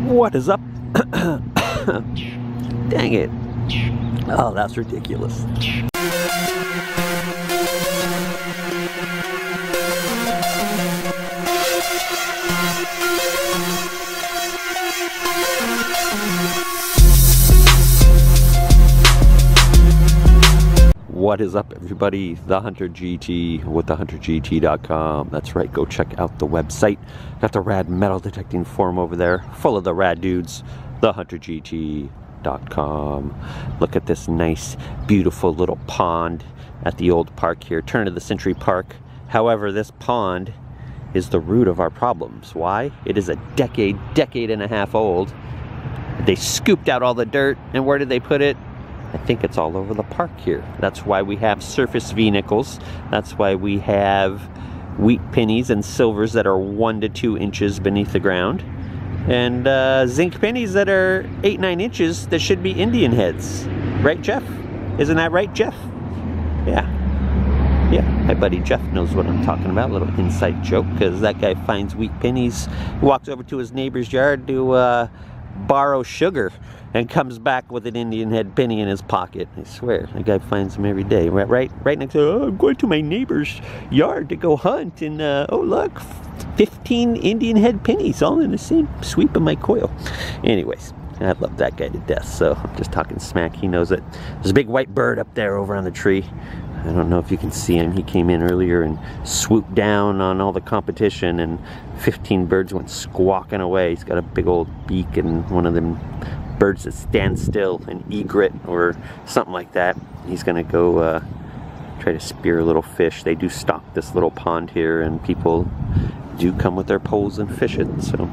What is up? Dang it. Oh, that's ridiculous. What is up, everybody? TheHunterGT with TheHunterGT.com. That's right, go check out the website. Got the rad metal detecting forum over there, full of the rad dudes. TheHunterGT.com. Look at this nice, beautiful little pond at the old park here, turn of the century park. However, this pond is the root of our problems. Why? It is a decade and a half old. They scooped out all the dirt, and where did they put it? I think it's all over the park here. That's why we have surface V-nickels. That's why we have wheat pennies and silvers that are 1 to 2 inches beneath the ground. And zinc pennies that are 8-9 inches that should be Indian heads. Right, Jeff? Isn't that right, Jeff? Yeah. Yeah, my buddy Jeff knows what I'm talking about. A little inside joke, because that guy finds wheat pennies. He walks over to his neighbor's yard to borrow sugar, and comes back with an Indian head penny in his pocket. I swear, the guy finds them every day. Right next to, oh, I'm going to my neighbor's yard to go hunt, and oh look, 15 Indian head pennies all in the same sweep of my coil. Anyways, I love that guy to death, so I'm just talking smack. He knows it. There's a big white bird up there over on the tree. I don't know if you can see him. He came in earlier and swooped down on all the competition, and 15 birds went squawking away. He's got a big old beak and one of them birds that stand still, an egret or something like that. He's gonna go try to spear a little fish. They do stock this little pond here, and people do come with their poles and fish it. So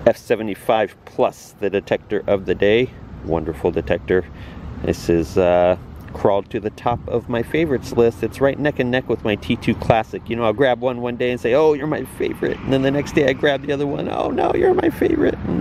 F75 Plus, the detector of the day. Wonderful detector. This is crawled to the top of my favorites list. It's right neck and neck with my T2 Classic. You know, I'll grab one day and say, oh, you're my favorite, and then the next day I grab the other one, oh no, you're my favorite. And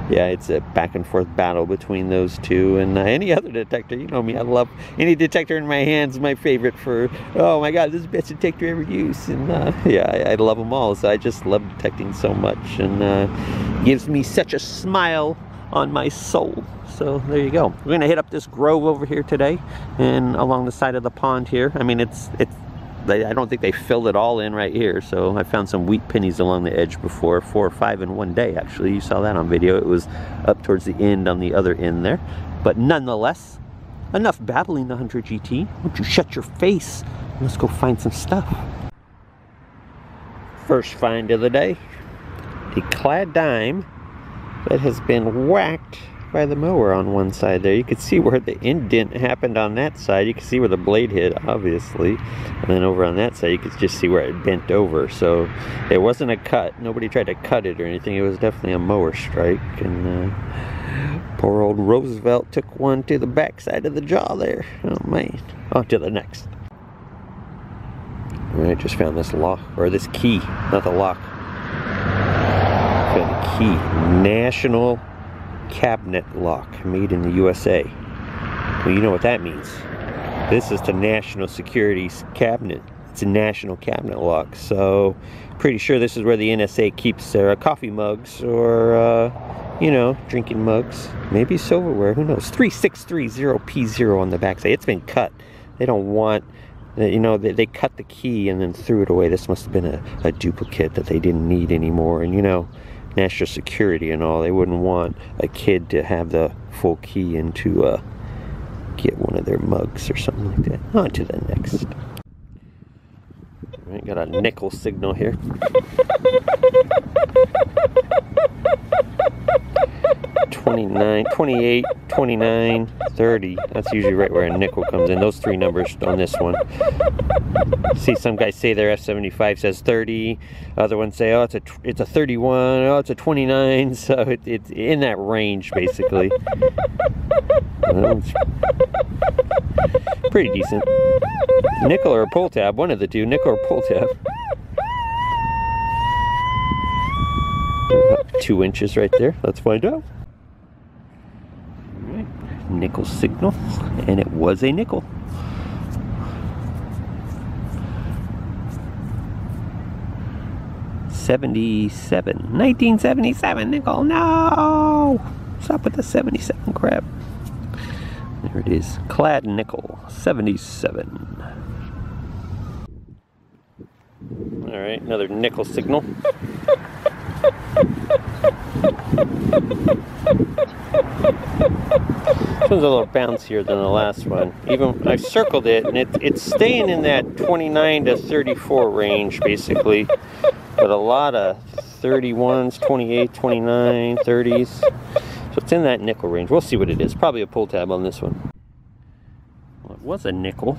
yeah, it's a back and forth battle between those two. And any other detector, you know me, I love any detector in my hands. My favorite for, oh my god, this is the best detector ever used. And yeah, I love them all. So I just love detecting so much, and gives me such a smile on my soul. So there you go. We're gonna hit up this grove over here today, and along the side of the pond here. I mean, I don't think they filled it all in right here. So I found some wheat pennies along the edge before, 4 or 5 in one day. Actually, you saw that on video. It was up towards the end on the other end there. But nonetheless, enough babbling, the Hunter GT. Why don't you shut your face? Let's go find some stuff. First find of the day: a clad dime that has been whacked by the mower on one side there. You can see where the indent happened on that side. You can see where the blade hit, obviously. And then over on that side, you could just see where it bent over. So it wasn't a cut. Nobody tried to cut it or anything. It was definitely a mower strike. And poor old Roosevelt took one to the back side of the jaw there. Oh man. On to the next. I just found this lock, or this key, not the lock. Found the key. National cabinet lock, made in the USA. Well, you know what that means. This is the national security's cabinet. It's a national cabinet lock. So pretty sure this is where the NSA keeps their coffee mugs, or you know, drinking mugs, maybe silverware, who knows. 3630P0 on the backside. It's been cut. They don't want, you know, they cut the key and then threw it away. This must have been a duplicate that they didn't need anymore. And you know, national security and all, they wouldn't want a kid to have the full key and to get one of their mugs or something like that. On to the next. All right, got a nickel signal here. 29, 28, 29, 30. That's usually right where a nickel comes in. Those 3 numbers on this one. See, some guys say their F75 says 30. Other ones say, oh, it's a 31. Oh, it's a 29. So it's in that range, basically. Pretty decent. Nickel or a pull tab, one of the two. Nickel or pull tab. About 2 inches right there. Let's find out. Nickel signal, and it was a nickel. 77, 1977 nickel. No! Stop with the 77 crap. There it is. Clad nickel, 77. Alright, another nickel signal. This one's a little bouncier than the last one. Even I circled it, and it's staying in that 29 to 34 range, basically. But a lot of 31s, 28, 29, 30s. So it's in that nickel range. We'll see what it is. Probably a pull tab on this one. Well, it was a nickel.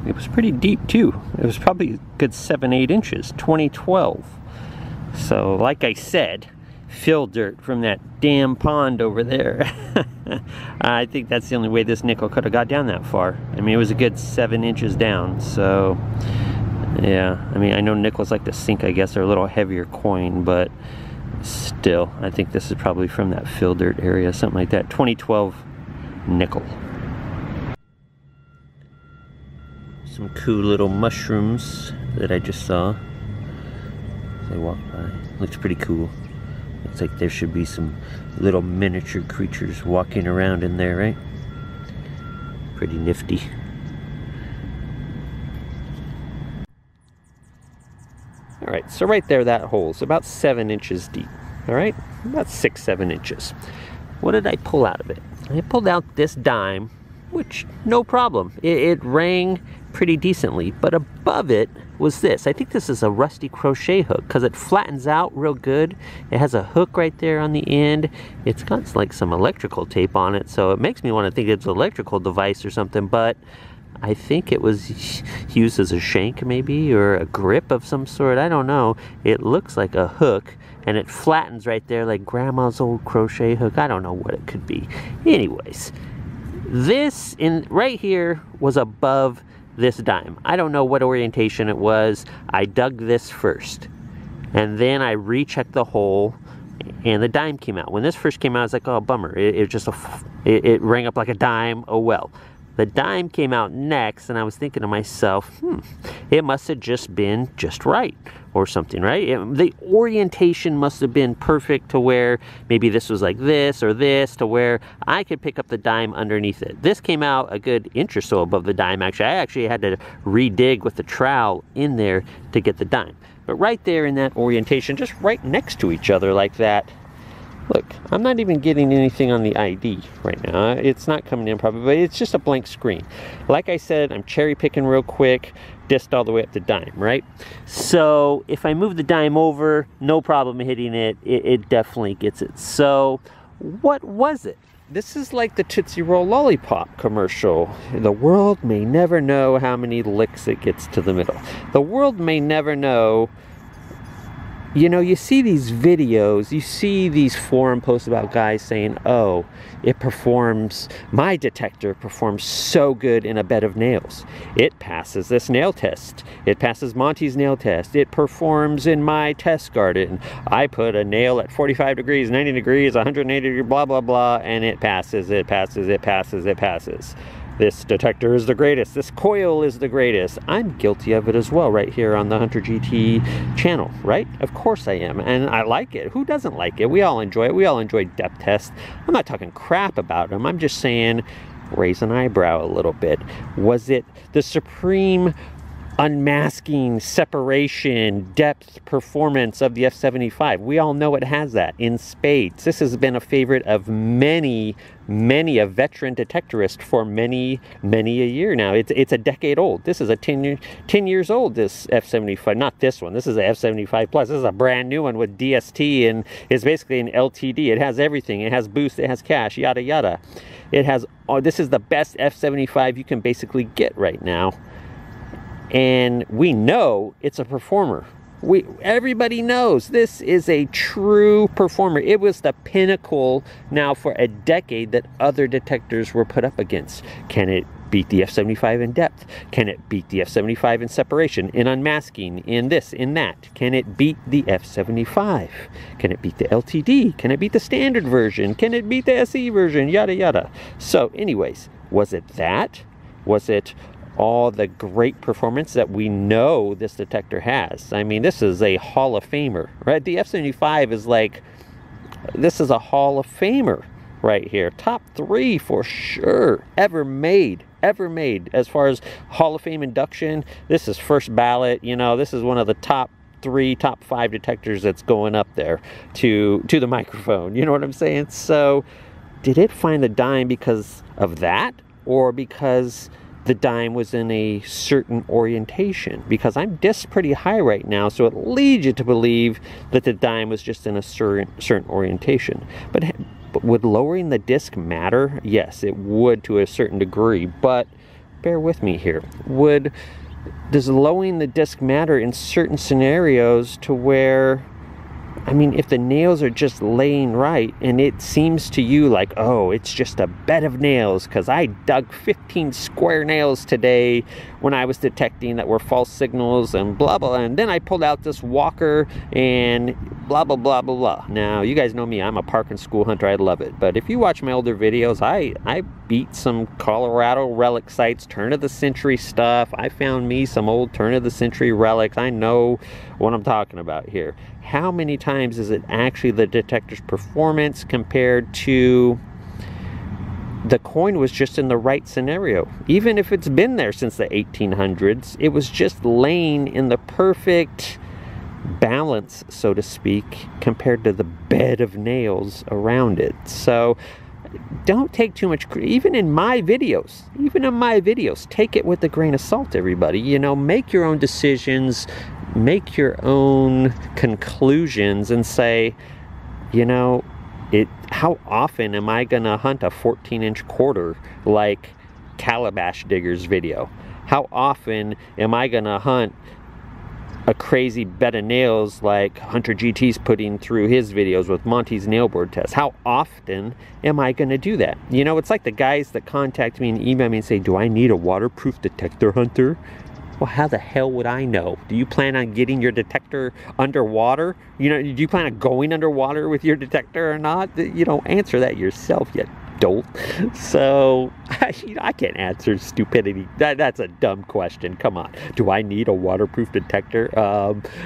It was pretty deep too. It was probably a good 7-8 inches, 2012. So like I said, fill dirt from that damn pond over there. I think that's the only way this nickel could have got down that far. I mean, it was a good 7 inches down. So yeah, I mean, I know nickels like to sink, I guess. They're a little heavier coin, but still, I think this is probably from that fill dirt area, something like that. 2012 nickel. Some cool little mushrooms that I just saw as I walked by. Looks pretty cool. Looks like there should be some little miniature creatures walking around in there, right? Pretty nifty. Alright, so right there, that hole's about 7 inches deep. Alright? About 6-7 inches. What did I pull out of it? I pulled out this dime, which, no problem. It rang pretty decently, but above it was this. I think this is a rusty crochet hook because it flattens out real good. It has a hook right there on the end. It's got like some electrical tape on it, so it makes me want to think it's an electrical device or something, but I think it was used as a shank maybe, or a grip of some sort. I don't know. It looks like a hook, and it flattens right there like grandma's old crochet hook. I don't know what it could be. Anyways, this right here was above this dime. I don't know what orientation it was. I dug this first, and then I rechecked the hole, and the dime came out. When this first came out, I was like, oh, bummer. It rang up like a dime. Oh well. The dime came out next, and I was thinking to myself, it must have just been just right or something, right? The orientation must have been perfect to where maybe this was like this or this, to where I could pick up the dime underneath it. This came out a good inch or so above the dime, actually. I actually had to re-dig with the trowel in there to get the dime. But right there in that orientation, just right next to each other like that, look, I'm not even getting anything on the ID right now. It's not coming in probably, but it's just a blank screen. Like I said, I'm cherry picking real quick, disc all the way up to dime, right? So if I move the dime over, no problem hitting it. It definitely gets it. So what was it? This is like the Tootsie Roll Lollipop commercial. The world may never know how many licks it gets to the middle. The world may never know. You know, you see these videos, you see these forum posts about guys saying, oh, my detector performs so good in a bed of nails. It passes this nail test. It passes Monty's nail test. It performs in my test garden. I put a nail at 45 degrees, 90 degrees, 180 degrees, blah, blah, blah, and it passes, it passes, it passes, it passes. This detector is the greatest. This coil is the greatest. I'm guilty of it as well right here on the TheHunterGT channel, right? Of course I am, and I like it. Who doesn't like it? We all enjoy it. We all enjoy depth tests. I'm not talking crap about them. I'm just saying, raise an eyebrow a little bit. Was it the supreme unmasking, separation, depth performance of the F75? We all know it has that in spades. This has been a favorite of many a veteran detectorist for many a year now. It's a decade old. This is a 10 years old, this F75. Not this one. This is a F75 Plus. This is a brand new one with DST, and it's basically an LTD. It has everything. It has boost, it has cache, yada yada. It has, this is the best F75 you can basically get right now. And we know it's a performer. Everybody knows this is a true performer. It was the pinnacle now for a decade that other detectors were put up against. Can it beat the F75 in depth? Can it beat the F75 in separation, in unmasking, in this, in that? Can it beat the F75? Can it beat the LTD? Can it beat the standard version? Can it beat the SE version? Yada yada. So anyways, was it that? Was it all the great performance that we know this detector has. I mean, this is a Hall of Famer, right? The F75 is like, this is a Hall of Famer right here. Top 3 for sure ever made. As far as Hall of Fame induction, this is first ballot. You know, this is one of the top 3, top 5 detectors that's going up there to the microphone. You know what I'm saying? So did it find the dime because of that, or because the dime was in a certain orientation? Because I'm disked pretty high right now, so it leads you to believe that the dime was just in a certain orientation. But would lowering the disc matter? Yes, it would to a certain degree, but bear with me here. Does lowering the disc matter in certain scenarios to where, I mean, if the nails are just laying right and it seems to you like, oh, it's just a bed of nails because I dug 15 square nails today when I was detecting that were false signals and blah, blah, and then I pulled out this walker and blah, blah, blah, blah, blah. Now, you guys know me. I'm a park and school hunter. I love it. But if you watch my older videos, I beat some Colorado relic sites, turn of the century stuff. I found me some old turn of the century relics. I know what I'm talking about here. How many times is it actually the detector's performance compared to the coin was just in the right scenario? Even if it's been there since the 1800s, it was just laying in the perfect balance, so to speak, compared to the bed of nails around it. So don't take too much, even in my videos, take it with a grain of salt, everybody. You know, make your own decisions, make your own conclusions, and say, you know, how often am I gonna hunt a 14-inch quarter like Calabash Digger's video? How often am I gonna hunt a crazy bed of nails like HunterGT's putting through his videos with Monty's nail board test? How often am I going to do that? You know, it's like the guys that contact me and email me and say, do I need a waterproof detector, Hunter? Well, how the hell would I know? Do you plan on getting your detector underwater? You know, do you plan on going underwater with your detector or not? You know, answer that yourself, you dolt. So, I can't answer stupidity. That's a dumb question. Come on. Do I need a waterproof detector?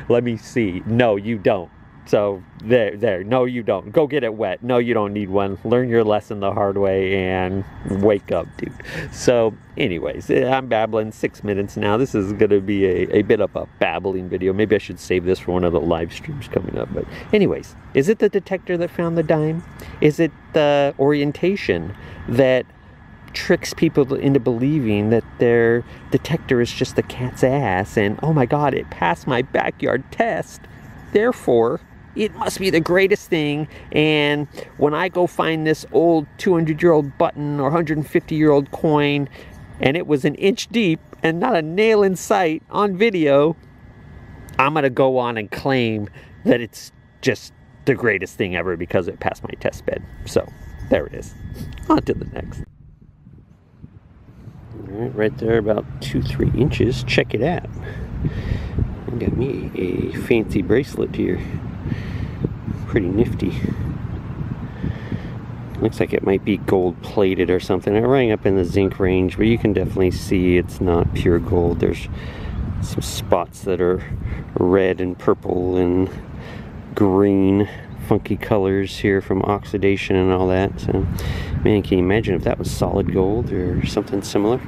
Let me see. No, you don't. So, there. No, you don't. Go get it wet. No, you don't need one. Learn your lesson the hard way and wake up, dude. So, anyways, I'm babbling 6 minutes now. This is going to be a bit of a babbling video. Maybe I should save this for one of the live streams coming up. But anyways, is it the detector that found the dime? Is it the orientation that tricks people into believing that their detector is just the cat's ass and, oh my God, it passed my backyard test, therefore it must be the greatest thing, and when I go find this old 200-year-old button or 150-year-old coin and it was an inch deep and not a nail in sight on video, I'm gonna go on and claim that it's just the greatest thing ever because it passed my test bed. So there it is. On to the next. Alright, right there about 2-3 inches. Check it out. I got me a fancy bracelet here. Pretty nifty. Looks like it might be gold plated or something. I rang up in the zinc range, but you can definitely see it's not pure gold. There's some spots that are red and purple and green, funky colors here from oxidation and all that. So, man, can you imagine if that was solid gold or something similar?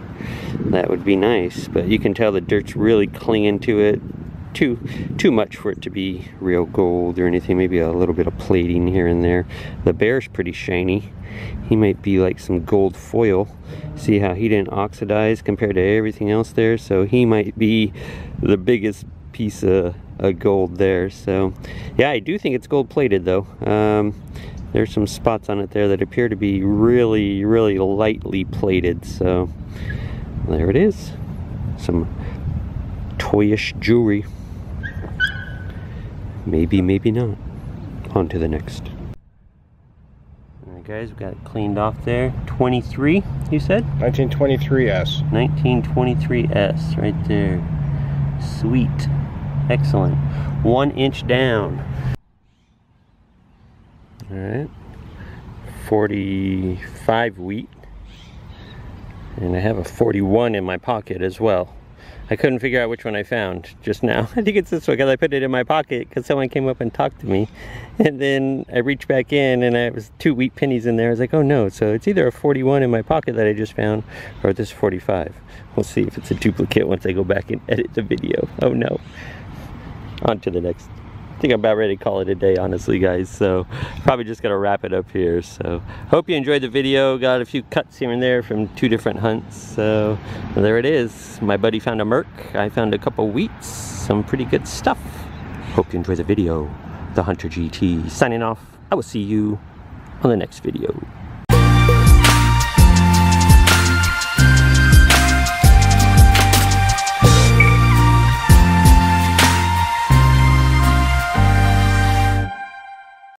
That would be nice, but you can tell the dirt's really clinging to it. Too much for it to be real gold or anything. Maybe a little bit of plating here and there. The bear's pretty shiny. He might be like some gold foil. See how he didn't oxidize compared to everything else there? So he might be the biggest piece of gold there. So yeah, I do think it's gold plated though. There's some spots on it there that appear to be really, really lightly plated. So there it is. Some toyish jewelry. Maybe, maybe not. On to the next. Alright guys, we got it cleaned off there. 23, you said? 1923S. 1923S, right there. Sweet. Excellent. 1 inch down. Alright. 45 wheat. And I have a 41 in my pocket as well. I couldn't figure out which one I found just now. I think it's this one because I put it in my pocket because someone came up and talked to me. And then I reached back in and it was 2 wheat pennies in there. I was like, oh no. So it's either a 41 in my pocket that I just found or this 45. We'll see if it's a duplicate once I go back and edit the video. Oh no. On to the next. I think I'm about ready to call it a day, honestly, guys. So probably just gonna wrap it up here. So hope you enjoyed the video. Got a few cuts here and there from 2 different hunts. So there it is. My buddy found a Merc. I found a couple wheats. Some pretty good stuff. Hope you enjoyed the video. The Hunter GT signing off. I will see you on the next video.